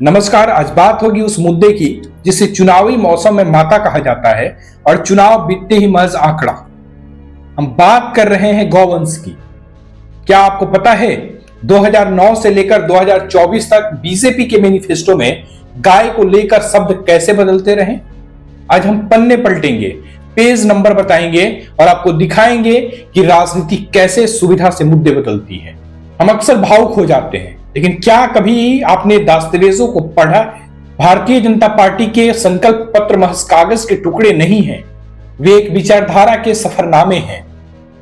नमस्कार। आज बात होगी उस मुद्दे की जिसे चुनावी मौसम में माता कहा जाता है और चुनाव बीतते ही महज आंकड़ा। हम बात कर रहे हैं गौवंश की। क्या आपको पता है 2009 से लेकर 2024 तक बीजेपी के मैनिफेस्टो में गाय को लेकर शब्द कैसे बदलते रहे। आज हम पन्ने पलटेंगे, पेज नंबर बताएंगे और आपको दिखाएंगे कि राजनीति कैसे सुविधा से मुद्दे बदलती है। हम अक्सर भावुक हो जाते हैं, लेकिन क्या कभी आपने दस्तावेजों को पढ़ा है? भारतीय जनता पार्टी के संकल्प पत्र महज कागज के टुकड़े नहीं हैं, वे एक विचारधारा के सफरनामे हैं।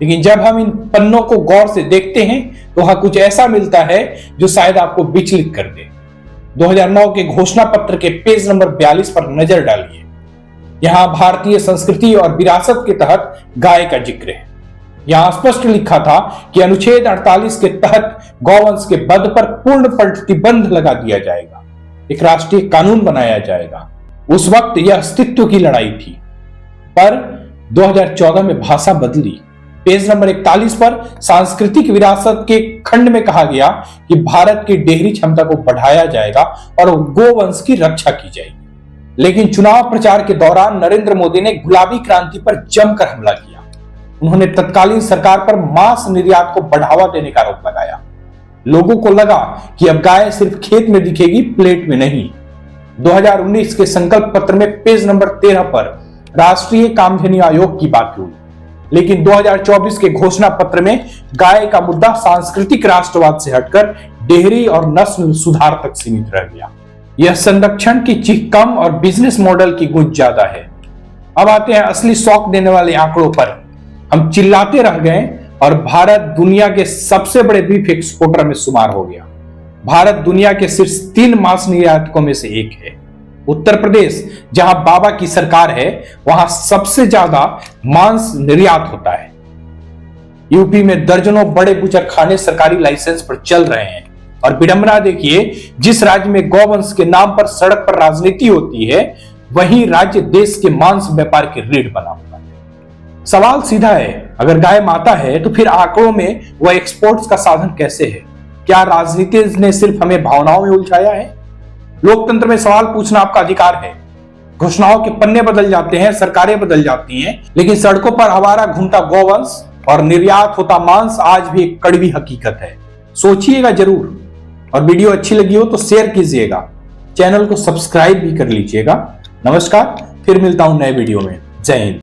लेकिन जब हम इन पन्नों को गौर से देखते हैं तो वहां कुछ ऐसा मिलता है जो शायद आपको विचलित कर दे। 2009 के घोषणा पत्र के पेज नंबर 42 पर नजर डालिए। यहां भारतीय संस्कृति और विरासत के तहत गाय का जिक्र है। यहां स्पष्ट लिखा था कि अनुच्छेद 48 के तहत गौवंश के वध पर पूर्ण प्रतिबंध लगा दिया जाएगा, एक राष्ट्रीय कानून बनाया जाएगा। उस वक्त यह अस्तित्व की लड़ाई थी, पर 2014 में भाषा बदली। पेज नंबर 41 पर सांस्कृतिक विरासत के खंड में कहा गया कि भारत की डेयरी क्षमता को बढ़ाया जाएगा और गोवंश की रक्षा की जाएगी। लेकिन चुनाव प्रचार के दौरान नरेंद्र मोदी ने गुलाबी क्रांति पर जमकर हमला किया। उन्होंने तत्कालीन सरकार पर मांस निर्यात को बढ़ावा देने का आरोप लगाया। लोगों को लगा कि अब गाय सिर्फ खेत में दिखेगी, प्लेट में नहीं। 2019 के संकल्प पत्र में पेज नंबर 13 पर राष्ट्रीय कामधेनु आयोग की बात हुई, लेकिन 2024 के घोषणा पत्र में गाय का मुद्दा सांस्कृतिक राष्ट्रवाद से हटकर डेयरी और नस्ल सुधार तक सीमित रह गया। यह संरक्षण की चीख कम और बिजनेस मॉडल की गूंज ज्यादा है। अब आते हैं असली शौक देने वाले आंकड़ों पर। हम चिल्लाते रह गए और भारत दुनिया के सबसे बड़े बीफ एक्सपोर्टर में शुमार हो गया। भारत दुनिया के शीर्ष 3 मांस निर्यातकों में से एक है। उत्तर प्रदेश, जहां बाबा की सरकार है, वहां सबसे ज्यादा मांस निर्यात होता है। यूपी में दर्जनों बड़े बुचर खाने सरकारी लाइसेंस पर चल रहे हैं। और विडंबना देखिए, जिस राज्य में गौवंश के नाम पर सड़क पर राजनीति होती है, वही राज्य देश के मांस व्यापार की रीढ़ बना हुआ है। सवाल सीधा है, अगर गाय माता है तो फिर आंकड़ों में वह एक्सपोर्ट्स का साधन कैसे है? क्या राजनीति ने सिर्फ हमें भावनाओं में उलझाया है? लोकतंत्र में सवाल पूछना आपका अधिकार है। घोषणाओं के पन्ने बदल जाते हैं, सरकारें बदल जाती हैं, लेकिन सड़कों पर आवारा घूमता गौवंश और निर्यात होता मांस आज भी एक कड़वी हकीकत है। सोचिएगा जरूर। और वीडियो अच्छी लगी हो तो शेयर कीजिएगा, चैनल को सब्सक्राइब भी कर लीजिएगा। नमस्कार, फिर मिलता हूं नए वीडियो में। जय हिंद।